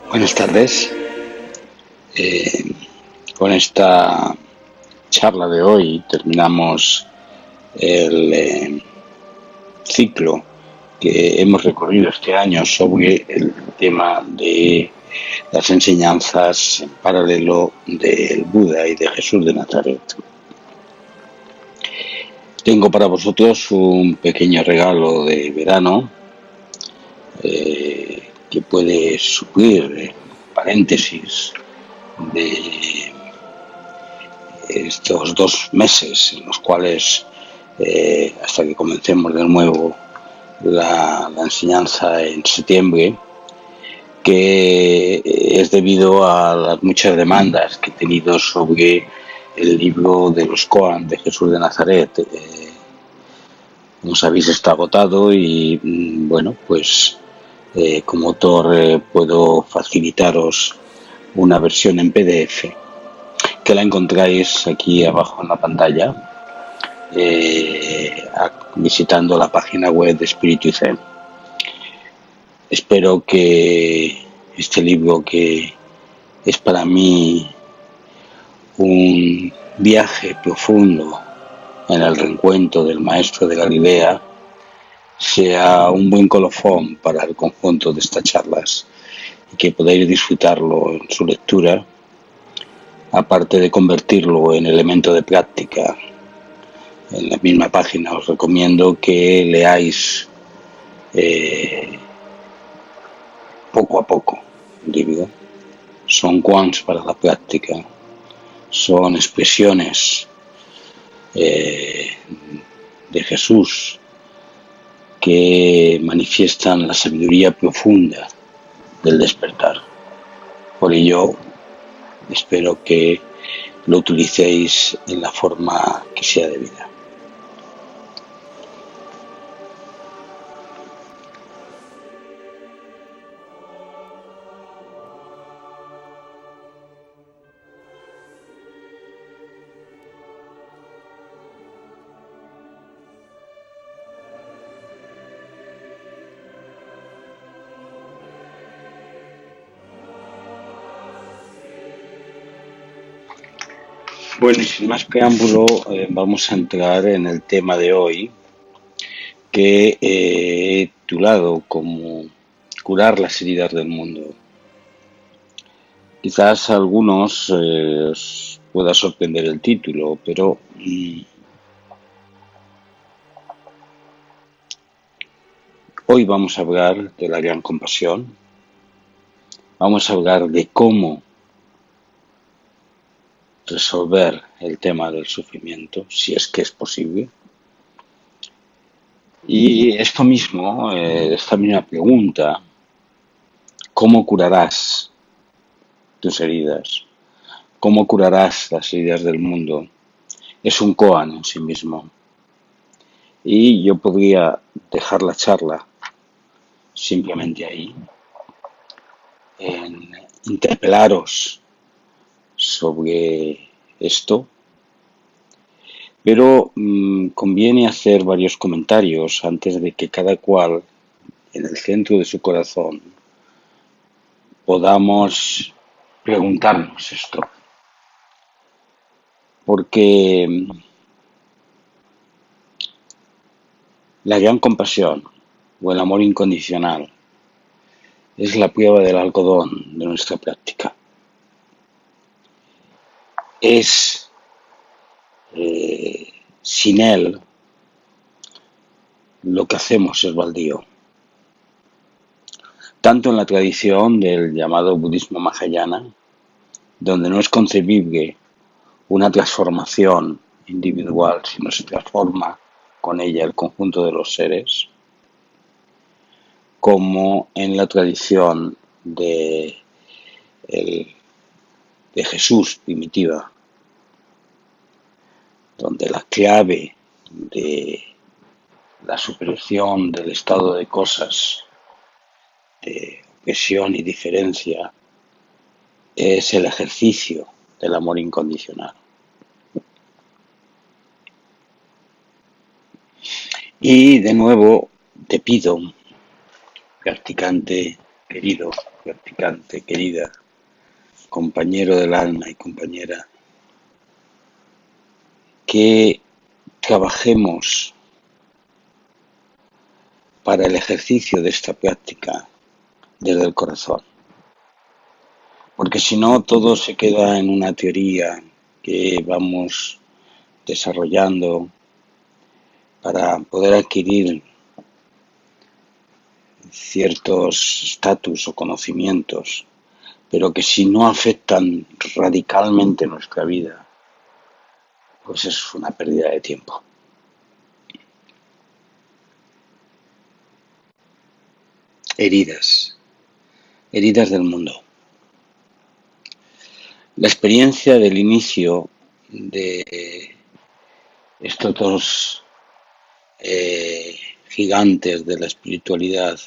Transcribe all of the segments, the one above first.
Buenas tardes. Eh, con esta charla de hoy terminamos el ciclo que hemos recorrido este año sobre el tema de las enseñanzas en paralelo del Buda y de Jesús de Nazaret. Tengo para vosotros un pequeño regalo de verano que puede suplir paréntesis de estos 2 meses en los cuales hasta que comencemos de nuevo la enseñanza en septiembre, que es debido a las muchas demandas que he tenido sobre el libro de los Koan de Jesús de Nazaret. Como sabéis, está agotado y bueno, pues como autor puedo facilitaros una versión en PDF que la encontráis aquí abajo en la pantalla, visitando la página web de Espíritu y Zen. Espero que este libro, que es para mí un viaje profundo en el reencuentro del maestro de Galilea, sea un buen colofón para el conjunto de estas charlas y que podáis disfrutarlo en su lectura, aparte de convertirlo en elemento de práctica. En la misma página os recomiendo que leáis poco a poco el libro. Son koans para la práctica, son expresiones de Jesús que manifiestan la sabiduría profunda del despertar. Por ello, espero que lo utilicéis en la forma que sea debida. Bueno, y sin más preámbulo, vamos a entrar en el tema de hoy, que he titulado como curar las heridas del mundo. Quizás a algunos os pueda sorprender el título, pero hoy vamos a hablar de la gran compasión, vamos a hablar de cómo resolver el tema del sufrimiento, si es que es posible. Y esto mismo, esta misma pregunta, ¿cómo curarás tus heridas? ¿Cómo curarás las heridas del mundo? Es un koan en sí mismo. Y yo podría dejar la charla simplemente ahí, en interpelaros sobre esto, pero conviene hacer varios comentarios antes de que cada cual, en el centro de su corazón, podamos preguntarnos esto. Porque la gran compasión o el amor incondicional es la prueba del algodón de nuestra práctica. Es, sin él, lo que hacemos es baldío. Tanto en la tradición del llamado budismo Mahayana, donde no es concebible una transformación individual, sino se transforma con ella el conjunto de los seres, como en la tradición de Jesús primitiva, donde la clave de la superación del estado de cosas de opresión y diferencia es el ejercicio del amor incondicional. Y de nuevo te pido, practicante querido, practicante, querida, compañero del alma y compañera, que trabajemos para el ejercicio de esta práctica desde el corazón. Porque si no, todo se queda en una teoría que vamos desarrollando para poder adquirir ciertos estatus o conocimientos, pero que si no afectan radicalmente nuestra vida, pues es una pérdida de tiempo. Heridas, heridas del mundo. La experiencia del inicio de estos dos gigantes de la espiritualidad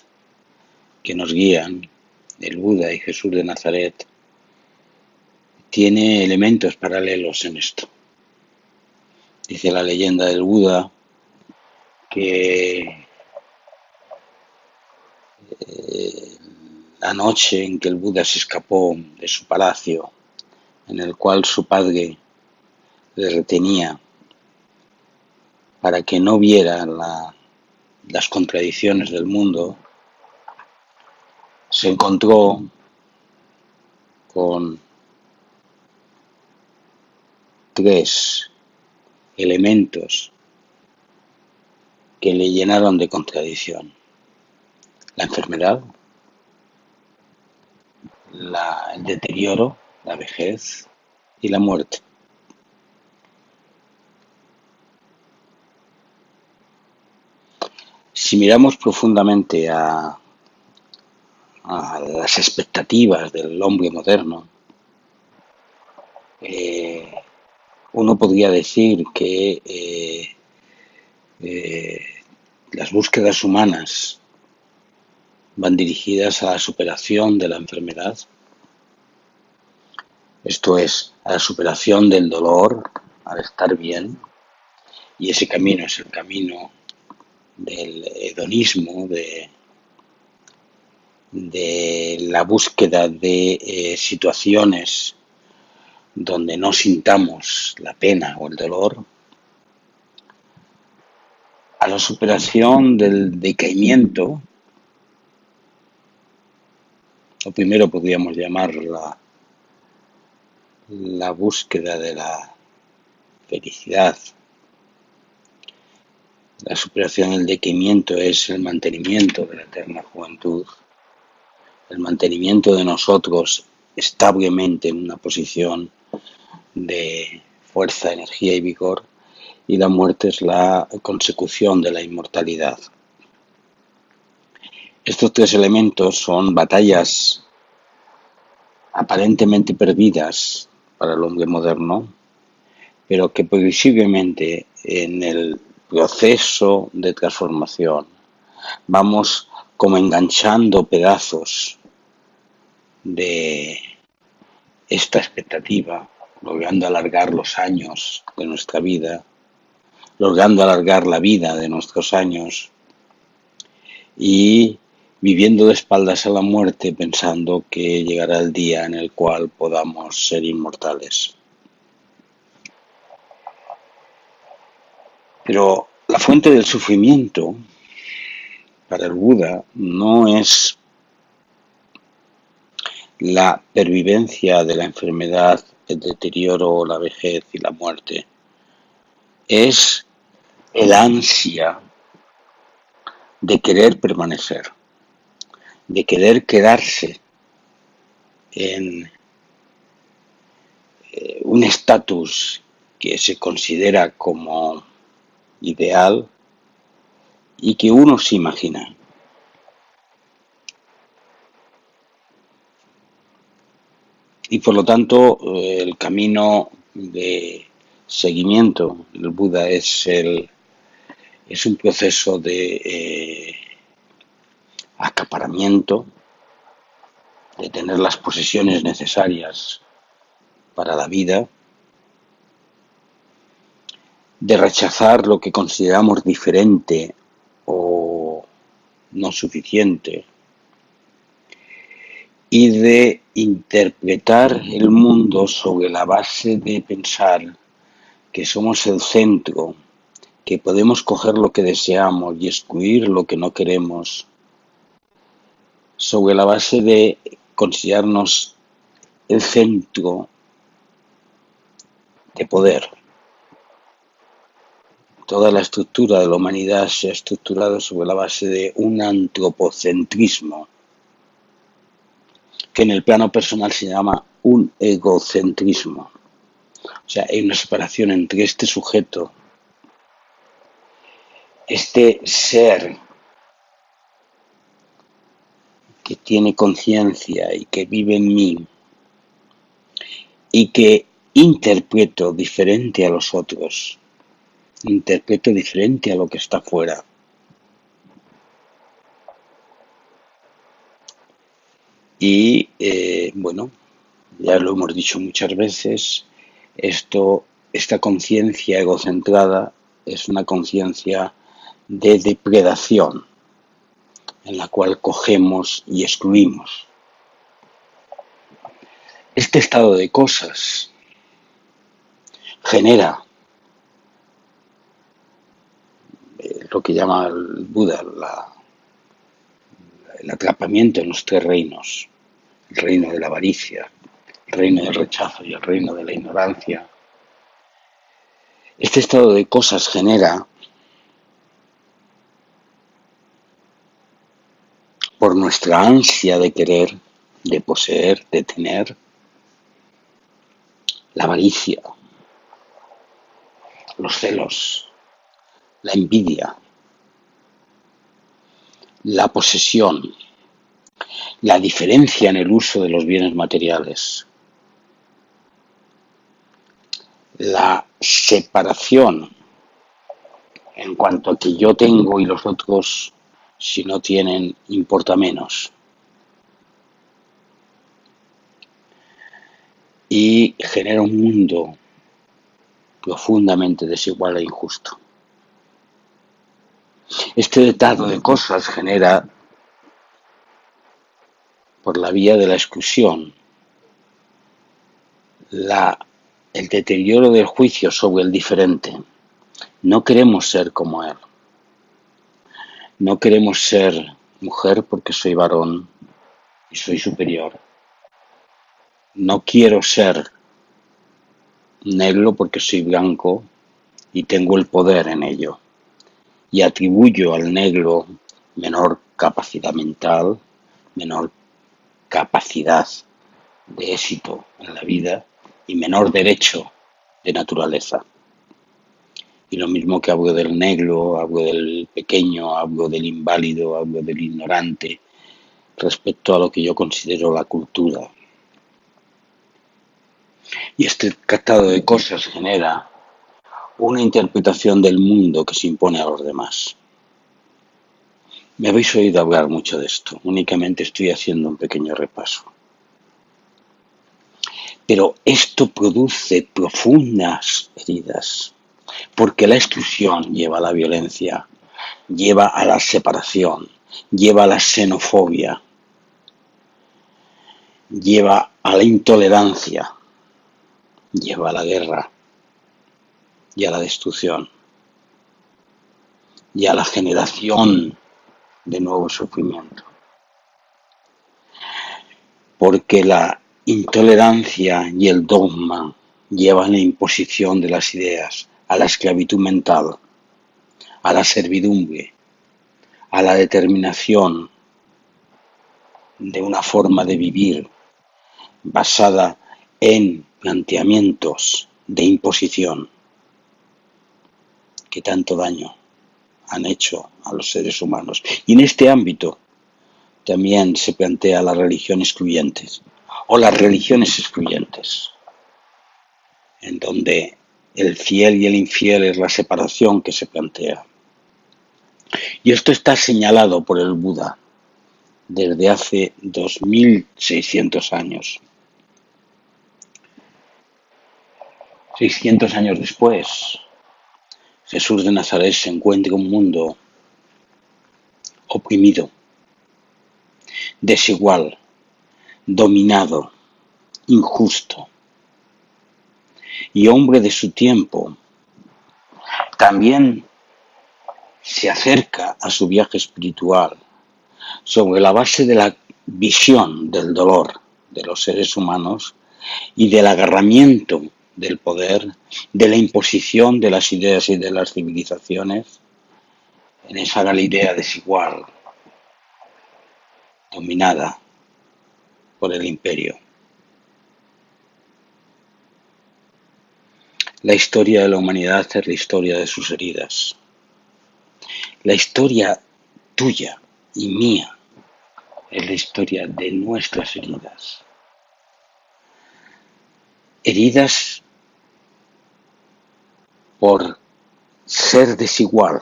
que nos guían, el Buda y Jesús de Nazaret, tiene elementos paralelos en esto. Dice la leyenda del Buda que la noche en que el Buda se escapó de su palacio, en el cual su padre le retenía para que no viera las contradicciones del mundo, se encontró con tres elementos que le llenaron de contradicción: la enfermedad, el deterioro, la vejez y la muerte. Si miramos profundamente a las expectativas del hombre moderno, uno podría decir que las búsquedas humanas van dirigidas a la superación de la enfermedad, esto es, a la superación del dolor, al estar bien, y ese camino es el camino del hedonismo, de la búsqueda de situaciones donde no sintamos la pena o el dolor, a la superación del decaimiento, o primero podríamos llamar la búsqueda de la felicidad. La superación del decaimiento es el mantenimiento de la eterna juventud, el mantenimiento de nosotros establemente en una posición de fuerza, energía y vigor, y la muerte es la consecución de la inmortalidad. Estos tres elementos son batallas aparentemente perdidas para el hombre moderno, pero que previsiblemente en el proceso de transformación vamos como enganchando pedazos de esta expectativa, logrando alargar los años de nuestra vida, logrando alargar la vida de nuestros años y viviendo de espaldas a la muerte pensando que llegará el día en el cual podamos ser inmortales. Pero la fuente del sufrimiento para el Buda no es la pervivencia de la enfermedad, el deterioro, la vejez y la muerte. Es el ansia de querer permanecer, de querer quedarse en un estatus que se considera como ideal y que uno se imagina. Y por lo tanto, el camino de seguimiento del Buda es un proceso de acaparamiento, de tener las posesiones necesarias para la vida, de rechazar lo que consideramos diferente o no suficiente, y de interpretar el mundo sobre la base de pensar que somos el centro, que podemos coger lo que deseamos y excluir lo que no queremos, sobre la base de considerarnos el centro de poder. Toda la estructura de la humanidad se ha estructurado sobre la base de un antropocentrismo, que en el plano personal se llama un egocentrismo. O sea, hay una separación entre este sujeto, este ser que tiene conciencia y que vive en mí y que interpreto diferente a los otros, interpreto diferente a lo que está fuera. Y bueno, ya lo hemos dicho muchas veces, esta conciencia egocentrada es una conciencia de depredación en la cual cogemos y excluimos. Este estado de cosas genera lo que llama el Buda el atrapamiento en los tres reinos, el reino de la avaricia, el reino del rechazo y el reino de la ignorancia. Este estado de cosas genera, por nuestra ansia de querer, de poseer, de tener, la avaricia, los celos, la envidia, la posesión, la diferencia en el uso de los bienes materiales, la separación en cuanto a que yo tengo y los otros, si no tienen, importa menos. Y genera un mundo profundamente desigual e injusto. Este estado de cosas genera, por la vía de la exclusión, el deterioro del juicio sobre el diferente. No queremos ser como él. No queremos ser mujer porque soy varón y soy superior. No quiero ser negro porque soy blanco y tengo el poder en ello. Y atribuyo al negro menor capacidad mental, menor capacidad de éxito en la vida y menor derecho de naturaleza. Y lo mismo que hablo del negro, hablo del pequeño, hablo del inválido, hablo del ignorante, respecto a lo que yo considero la cultura. Y este catado de cosas genera una interpretación del mundo que se impone a los demás. Me habéis oído hablar mucho de esto, únicamente estoy haciendo un pequeño repaso. Pero esto produce profundas heridas, porque la exclusión lleva a la violencia, lleva a la separación, lleva a la xenofobia, lleva a la intolerancia, lleva a la guerra y a la destrucción y a la generación de nuevo sufrimiento. Porque la intolerancia y el dogma llevan a la imposición de las ideas, a la esclavitud mental, a la servidumbre, a la determinación de una forma de vivir basada en planteamientos de imposición que tanto daño han hecho a los seres humanos. Y en este ámbito también se plantea la religión excluyente o las religiones excluyentes, en donde el fiel y el infiel es la separación que se plantea. Y esto está señalado por el Buda desde hace 2600 años. 600 años después, Jesús de Nazaret se encuentra en un mundo oprimido, desigual, dominado, injusto y hombre de su tiempo, también se acerca a su viaje espiritual sobre la base de la visión del dolor de los seres humanos y del agarramiento del poder, de la imposición de las ideas y de las civilizaciones en esa Galilea desigual, dominada por el imperio. La historia de la humanidad es la historia de sus heridas. La historia tuya y mía es la historia de nuestras heridas. Heridas por ser desigual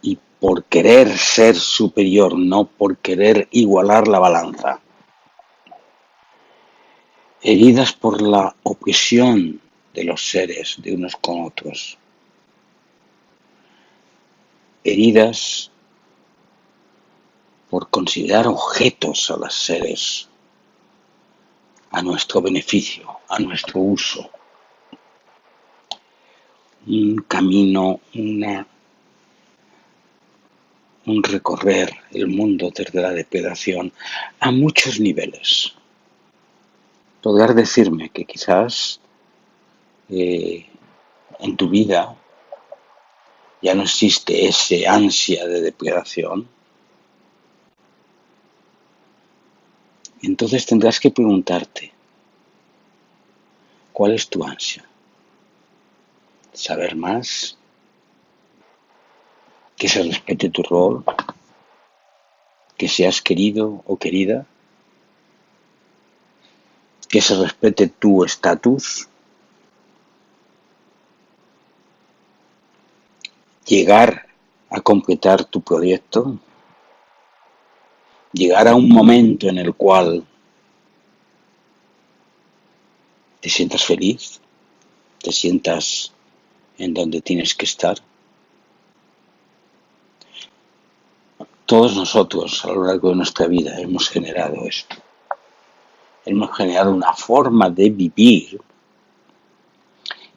y por querer ser superior, no por querer igualar la balanza. Heridas por la opresión de los seres de unos con otros. Heridas por considerar objetos a los seres a nuestro beneficio, a nuestro uso. Un camino, un recorrer el mundo desde la depredación a muchos niveles. Podrás decirme que quizás en tu vida ya no existe ese ansia de depredación. Entonces tendrás que preguntarte, ¿cuál es tu ansia? ¿Saber más? ¿Que se respete tu rol? ¿Que seas querido o querida? ¿Que se respete tu estatus? ¿Llegar a completar tu proyecto? ¿Llegar a un momento en el cual te sientas feliz? ¿Te sientas en donde tienes que estar? Todos nosotros a lo largo de nuestra vida hemos generado esto. Hemos generado una forma de vivir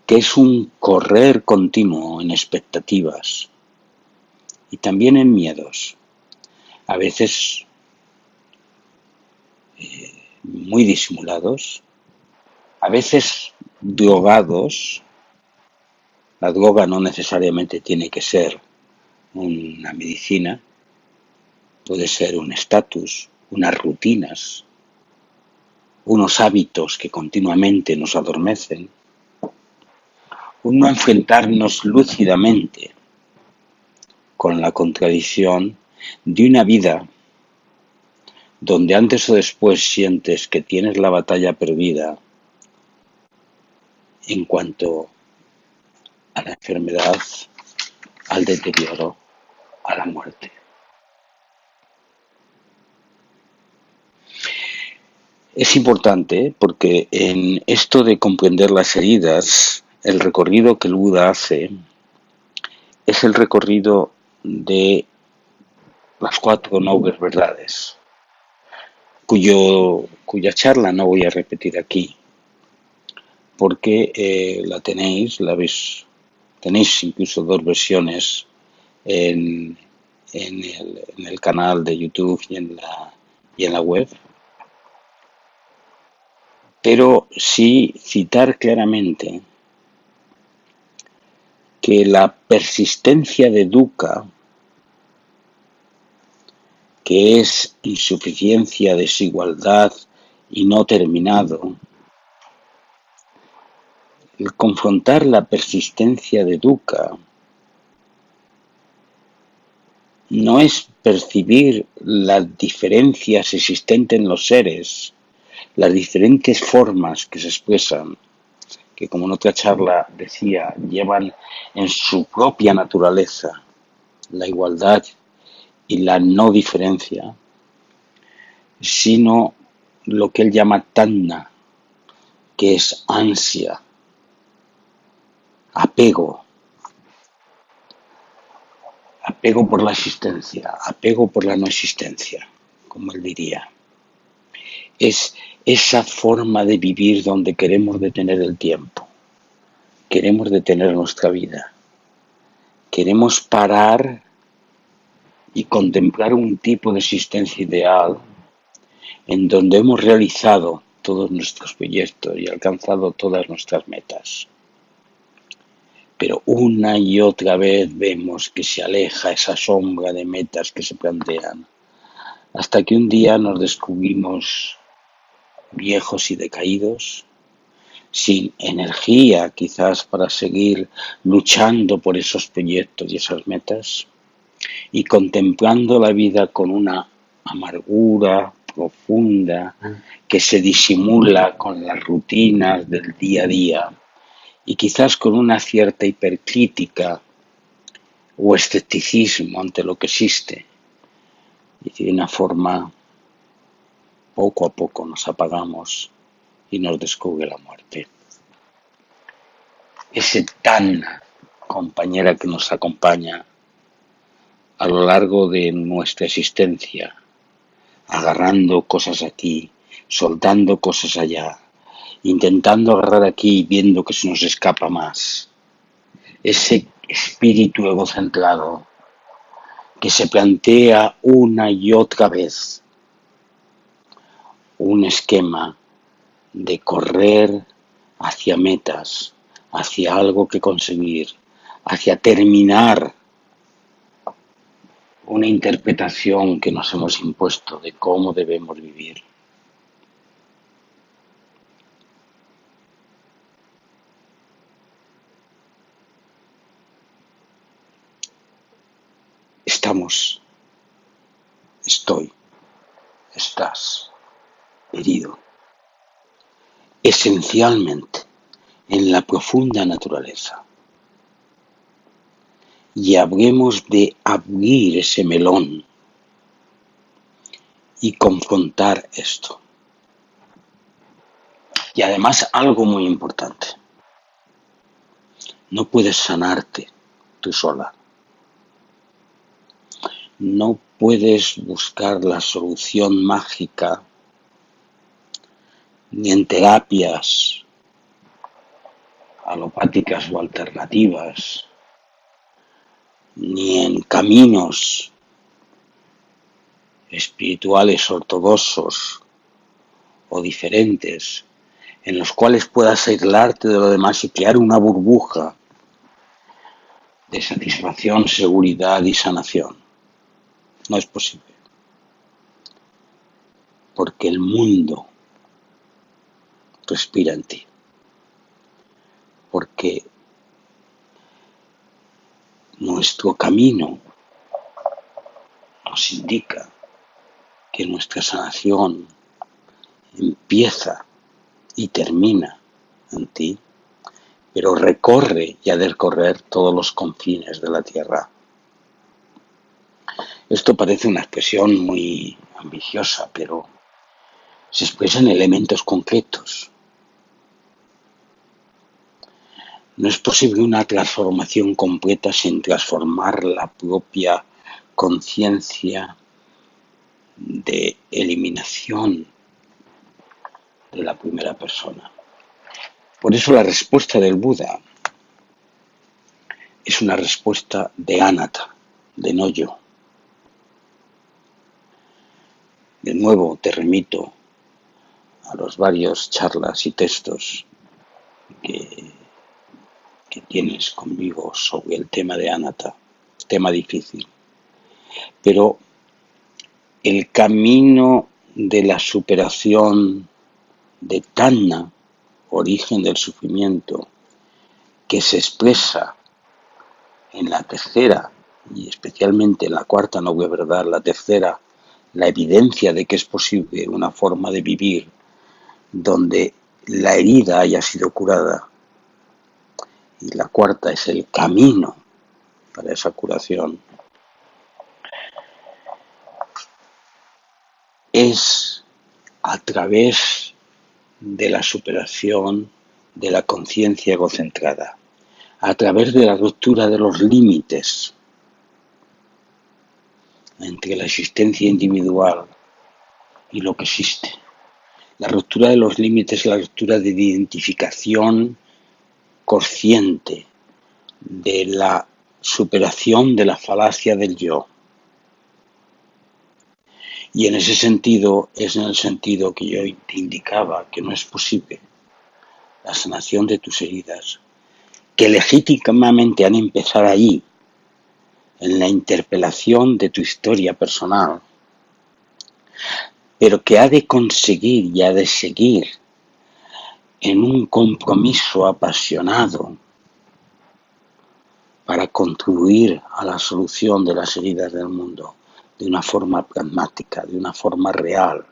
que es un correr continuo en expectativas y también en miedos, a veces muy disimulados, a veces drogados. La droga no necesariamente tiene que ser una medicina, puede ser un estatus, unas rutinas, unos hábitos que continuamente nos adormecen, un no enfrentarnos lúcidamente con la contradicción de una vida donde antes o después sientes que tienes la batalla perdida en cuanto a la enfermedad, al deterioro, a la muerte. Es importante porque en esto de comprender las heridas, el recorrido que el Buda hace es el recorrido de las 4 nobles verdades, cuya charla no voy a repetir aquí, porque tenéis incluso 2 versiones en el canal de YouTube y en la web. Pero sí citar claramente que la persistencia de dukkha, que es insuficiencia, desigualdad y no terminado, el confrontar la persistencia de dukkha no es percibir las diferencias existentes en los seres, las diferentes formas que se expresan, que como en otra charla decía, llevan en su propia naturaleza la igualdad y la no diferencia, sino lo que él llama tanna, que es ansia, apego por la existencia, apego por la no existencia, como él diría. Es esa forma de vivir donde queremos detener el tiempo, queremos detener nuestra vida, queremos parar y contemplar un tipo de existencia ideal en donde hemos realizado todos nuestros proyectos y alcanzado todas nuestras metas. Pero una y otra vez vemos que se aleja esa sombra de metas que se plantean, hasta que un día nos descubrimos viejos y decaídos, sin energía quizás para seguir luchando por esos proyectos y esas metas, y contemplando la vida con una amargura profunda que se disimula con las rutinas del día a día y quizás con una cierta hipercrítica o escepticismo ante lo que existe, y de una forma poco a poco nos apagamos y nos descubre la muerte. Ese tan compañera que nos acompaña a lo largo de nuestra existencia, agarrando cosas aquí, soltando cosas allá, intentando agarrar aquí y viendo que se nos escapa más. Ese espíritu egocentrado que se plantea una y otra vez un esquema de correr hacia metas, hacia algo que conseguir, hacia terminar una interpretación que nos hemos impuesto de cómo debemos vivir. Estoy, estás herido, esencialmente en la profunda naturaleza. Y habremos de abrir ese melón y confrontar esto. Y además algo muy importante, no puedes sanarte tú sola. No puedes buscar la solución mágica ni en terapias alopáticas o alternativas, ni en caminos espirituales ortodoxos o diferentes en los cuales puedas aislarte de lo demás y crear una burbuja de satisfacción, seguridad y sanación. No es posible. Porque el mundo respira en ti. Porque nuestro camino nos indica que nuestra sanación empieza y termina en ti, pero recorre y ha de recorrer todos los confines de la Tierra. Esto parece una expresión muy ambiciosa, pero se expresa en elementos concretos. No es posible una transformación completa sin transformar la propia conciencia de eliminación de la primera persona. Por eso la respuesta del Buda es una respuesta de anatta, de no yo. De nuevo te remito a los varios charlas y textos que tienes conmigo sobre el tema de anatta, tema difícil. Pero el camino de la superación de tanna, origen del sufrimiento, que se expresa en la tercera y especialmente en la cuarta noble verdad, la tercera, la evidencia de que es posible una forma de vivir donde la herida haya sido curada, y la cuarta es el camino para esa curación, es a través de la superación de la conciencia egocentrada, a través de la ruptura de los límites entre la existencia individual y lo que existe, La ruptura de los límites es la ruptura de identificación consciente, de la superación de la falacia del yo. Y en ese sentido, es en el sentido que yo te indicaba que no es posible la sanación de tus heridas, que legítimamente han empezado allí, en la interpelación de tu historia personal, pero que ha de conseguir y ha de seguir en un compromiso apasionado para contribuir a la solución de las heridas del mundo de una forma pragmática, de una forma real.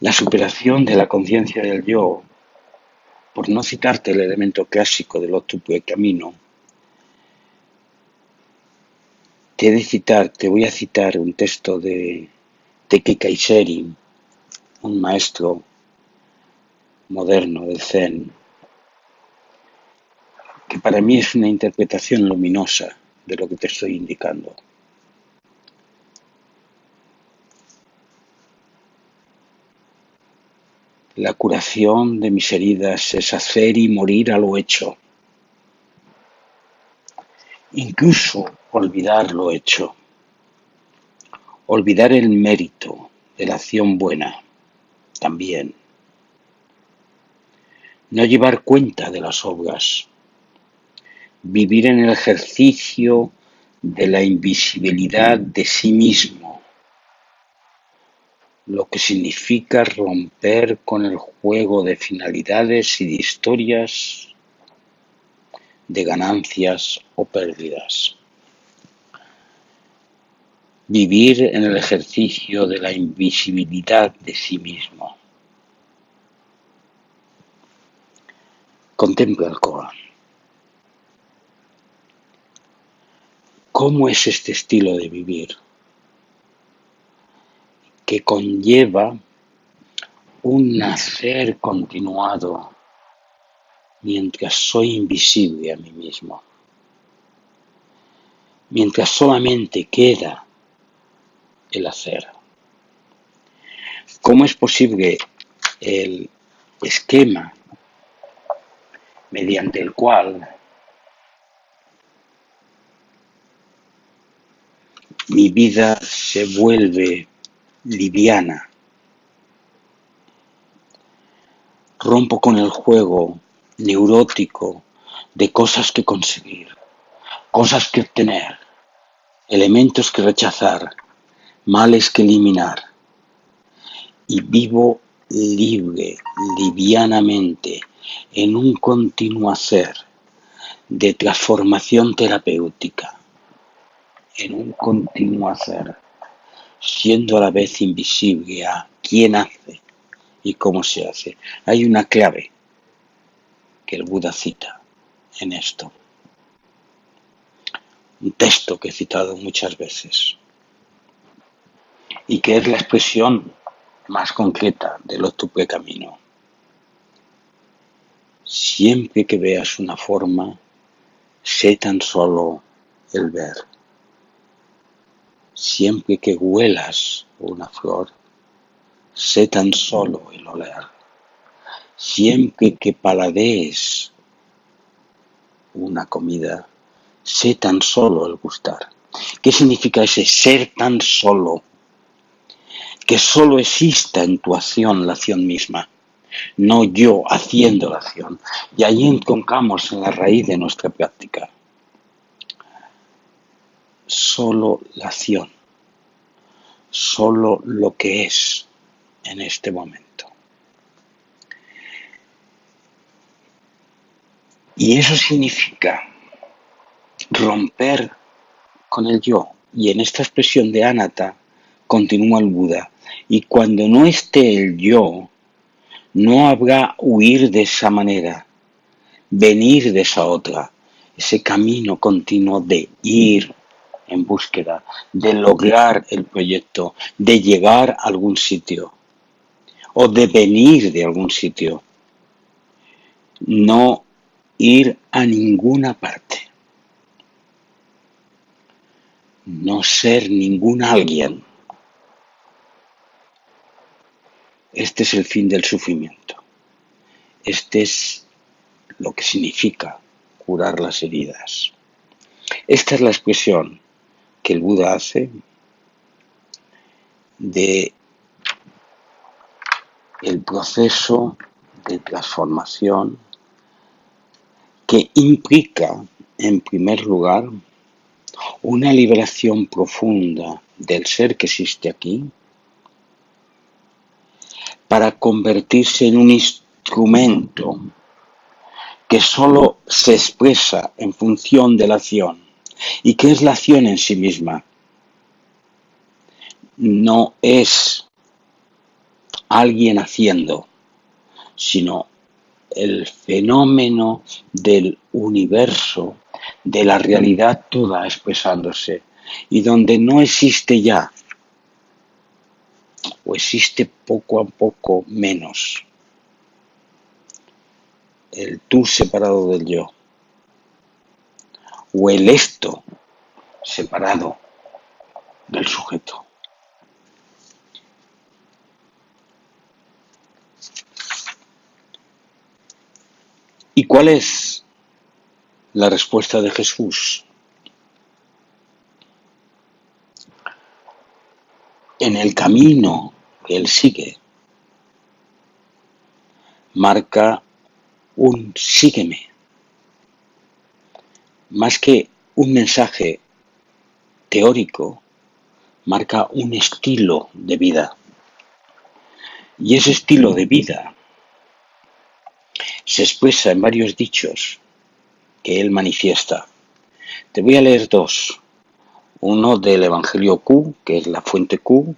La superación de la conciencia del yo, por no citarte el elemento clásico del otro camino, te voy a citar un texto de Teki Kayseri, un maestro moderno del Zen, que para mí es una interpretación luminosa de lo que te estoy indicando. La curación de mis heridas es hacer y morir a lo hecho, incluso olvidar lo hecho, olvidar el mérito de la acción buena también, no llevar cuenta de las obras, vivir en el ejercicio de la invisibilidad de sí mismo, lo que significa romper con el juego de finalidades y de historias, de ganancias o pérdidas. Vivir en el ejercicio de la invisibilidad de sí mismo. Contempla el Corán. ¿Cómo es este estilo de vivir? Que conlleva un nacer continuado mientras soy invisible a mí mismo. Mientras solamente queda el hacer. ¿Cómo es posible el esquema mediante el cual mi vida se vuelve liviana? Rompo con el juego neurótico de cosas que conseguir, cosas que obtener, elementos que rechazar, males que eliminar, y vivo libre, livianamente, en un continuo hacer de transformación terapéutica, en un continuo hacer, siendo a la vez invisible a quién hace y cómo se hace. Hay una clave que el Buda cita en esto, un texto que he citado muchas veces y que es la expresión más concreta del octuple camino. Siempre que veas una forma, sé tan solo el ver. Siempre que huelas una flor, sé tan solo el oler. Siempre que paladees una comida, sé tan solo el gustar. ¿Qué significa ese ser tan solo? Que solo exista en tu acción la acción misma, no yo haciendo la acción. Y ahí encontramos en la raíz de nuestra práctica. Solo la acción, solo lo que es en este momento. Y eso significa romper con el yo. Y en esta expresión de Anatta continúa el Buda. Y cuando no esté el yo, no habrá huir de esa manera, venir de esa otra, ese camino continuo de ir en búsqueda, de lograr el proyecto, de llegar a algún sitio o de venir de algún sitio. No ir a ninguna parte. no ser ningún alguien. Este es el fin del sufrimiento. Este es lo que significa curar las heridas. Esta es la expresión que el Buda hace de el proceso de transformación que implica, en primer lugar, una liberación profunda del ser que existe aquí para convertirse en un instrumento que solo se expresa en función de la acción. ¿Y qué es la acción en sí misma? No es alguien haciendo, sino el fenómeno del universo, de la realidad toda expresándose, y donde no existe ya, o existe poco a poco menos, el tú separado del yo, o el esto separado del sujeto. ¿Y cuál es la respuesta de Jesús? En el camino que él sigue, marca un sígueme, más que un mensaje teórico, marca un estilo de vida. Y ese estilo de vida se expresa en varios dichos que él manifiesta. Te voy a leer dos. Uno del Evangelio Q, que es la fuente Q,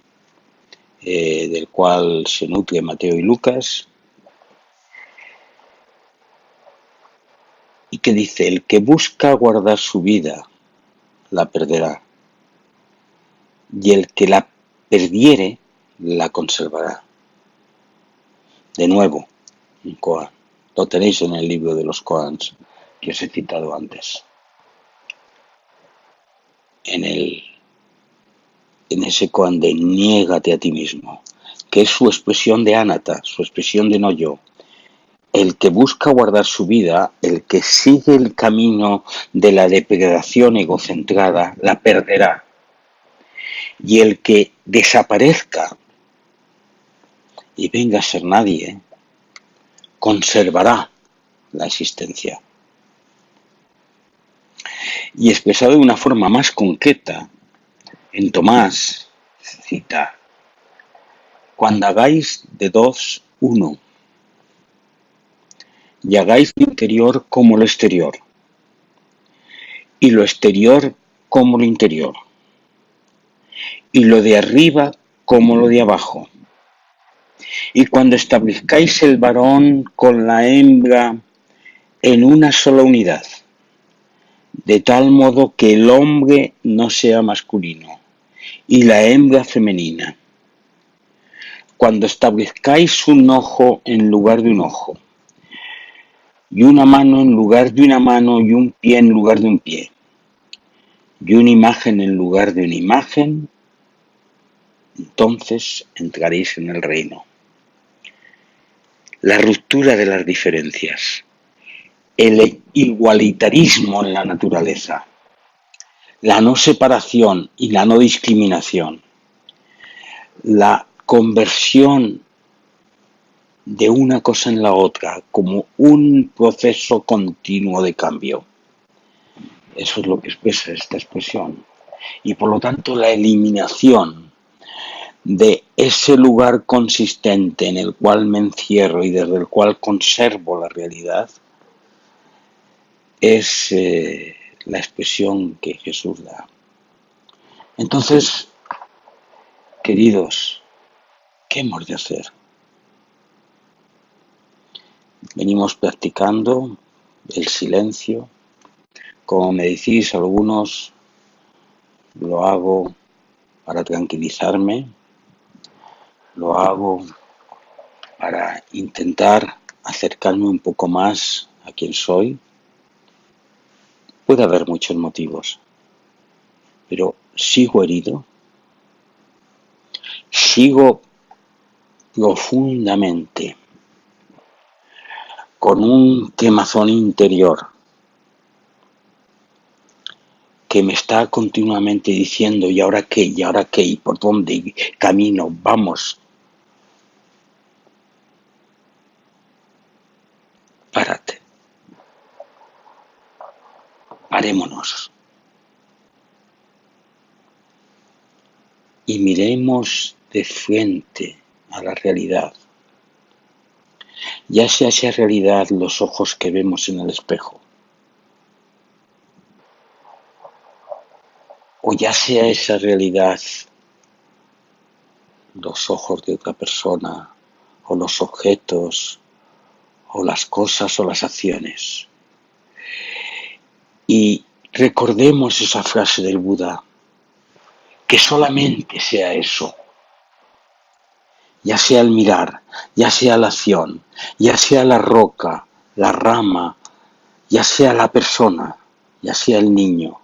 del cual se nutre Mateo y Lucas, y que dice: el que busca guardar su vida, la perderá, y el que la perdiere, la conservará. De nuevo, un koan. Lo tenéis en el libro de los koans que os he citado antes. En ese koan de niégate a ti mismo, que es su expresión de anatta, su expresión de no yo. El que busca guardar su vida, el que sigue el camino de la depredación egocentrada, la perderá. Y el que desaparezca y venga a ser nadie, conservará la existencia. Y expresado de una forma más concreta, en Tomás cita: cuando hagáis de dos uno, y hagáis lo interior como lo exterior, y lo exterior como lo interior, y lo de arriba como lo de abajo. Y cuando establezcáis el varón con la hembra en una sola unidad, de tal modo que el hombre no sea masculino y la hembra femenina. Cuando establezcáis un ojo en lugar de un ojo, y una mano en lugar de una mano, y un pie en lugar de un pie, y una imagen en lugar de una imagen, entonces entraréis en el reino. La ruptura de las diferencias, el igualitarismo en la naturaleza, la no separación y la no discriminación, la conversión de una cosa en la otra como un proceso continuo de cambio. Eso es lo que expresa esta expresión. Y por lo tanto la eliminación de ese lugar consistente en el cual me encierro y desde el cual conservo la realidad es la expresión que Jesús da. Entonces, queridos, ¿qué hemos de hacer? Venimos practicando el silencio. Como me decís algunos, lo hago para tranquilizarme, lo hago para intentar acercarme un poco más a quien soy. Puede haber muchos motivos, pero sigo herido, sigo profundamente con un quemazón interior que me está continuamente diciendo ¿y ahora qué? ¿Y ahora qué? ¿Y por dónde camino? Vamos, párate, parémonos y miremos de frente a la realidad, ya sea esa realidad los ojos que vemos en el espejo, o ya sea esa realidad los ojos de otra persona, o los objetos, o las cosas, o las acciones. Y recordemos esa frase del Buda, que solamente sea eso, ya sea el mirar, ya sea la acción, ya sea la roca, la rama, ya sea la persona, ya sea el niño,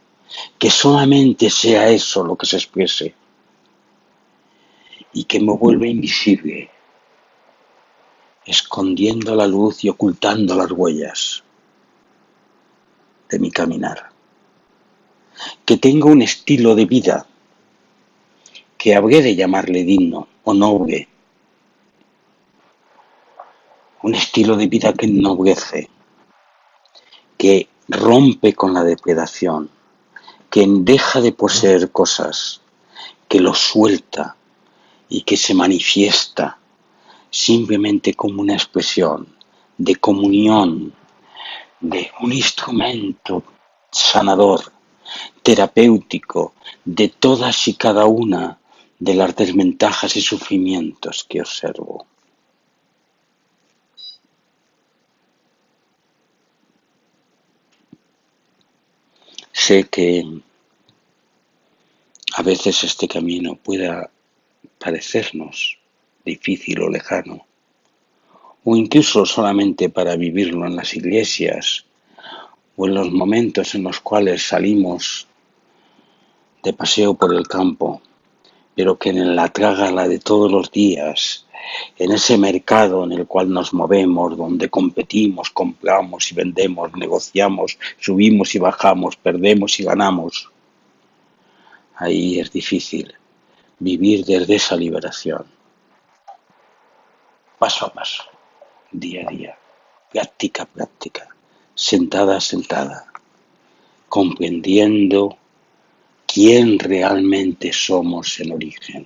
que solamente sea eso lo que se exprese y que me vuelva invisible, escondiendo la luz y ocultando las huellas de mi caminar. Que tenga un estilo de vida que habré de llamarle digno o noble, un estilo de vida que ennoblece, que rompe con la depredación, que deja de poseer cosas, que lo suelta y que se manifiesta simplemente como una expresión de comunión, de un instrumento sanador, terapéutico de todas y cada una de las desventajas y sufrimientos que observo. Sé que a veces este camino pueda parecernos difícil o lejano, o incluso solamente para vivirlo en las iglesias o en los momentos en los cuales salimos de paseo por el campo, pero que en la trágala de todos los días, en ese mercado en el cual nos movemos, donde competimos, compramos y vendemos, negociamos, subimos y bajamos, perdemos y ganamos, ahí es difícil vivir desde esa liberación, paso a paso, día a día, práctica a práctica, sentada a sentada, comprendiendo quién realmente somos en origen.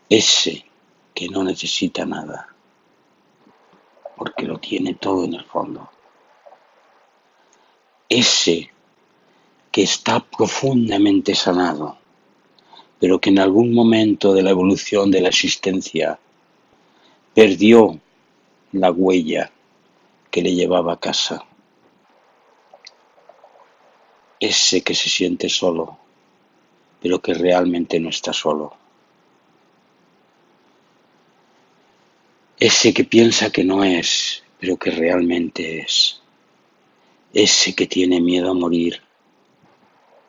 Ese que no necesita nada, porque lo tiene todo en el fondo. Ese que está profundamente sanado, pero que en algún momento de la evolución de la existencia perdió la huella que le llevaba a casa. Ese que se siente solo, pero que realmente no está solo. Ese que piensa que no es, pero que realmente es. Ese que tiene miedo a morir,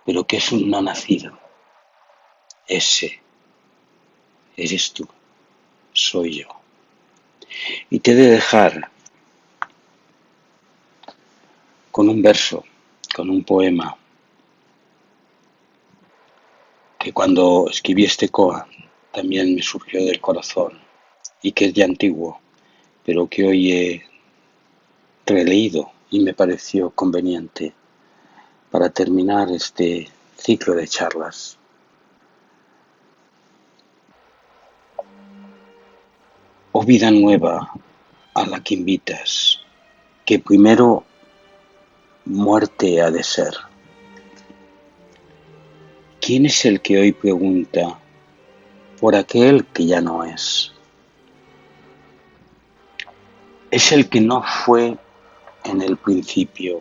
pero que es un no nacido. Ese eres tú, soy yo. Y te he de dejar con un verso, con un poema, que cuando escribí este koan también me surgió del corazón y que es ya antiguo, pero que hoy he releído y me pareció conveniente para terminar este ciclo de charlas. Oh vida nueva a la que invitas, que primero muerte ha de ser. ¿Quién es el que hoy pregunta por aquel que ya no es? Es el que no fue en el principio,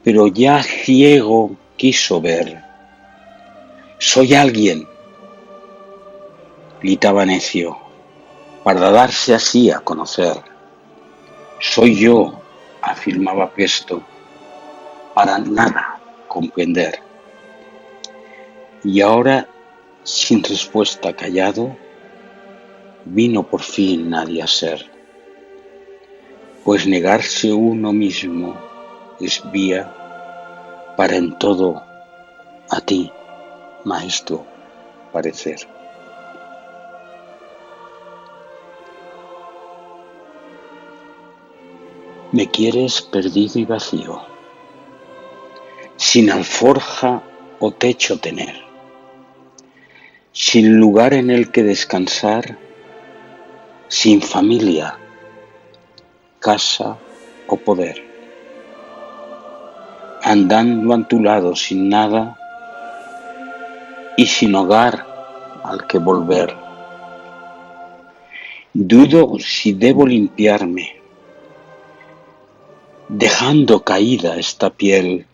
pero ya ciego quiso ver. Soy alguien, gritaba necio, para darse así a conocer. Soy yo, afirmaba presto, para nada comprender. Y ahora, sin respuesta, callado, vino por fin nadie a ser, pues negarse uno mismo es vía para en todo a ti, maestro, parecer. Me quieres perdido y vacío, sin alforja o techo tener, sin lugar en el que descansar, sin familia, casa o poder, andando a tu lado sin nada y sin hogar al que volver. Dudo si debo limpiarme, dejando caída esta piel.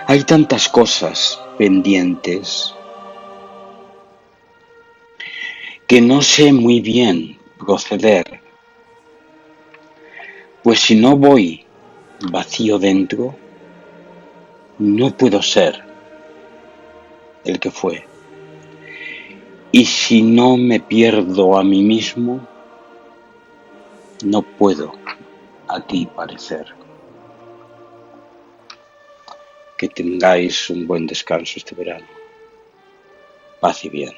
Hay tantas cosas pendientes que no sé muy bien proceder, pues si no voy vacío dentro, no puedo ser el que fue. Y si no me pierdo a mí mismo, no puedo a ti parecer. Que tengáis un buen descanso este verano. Paz y bien.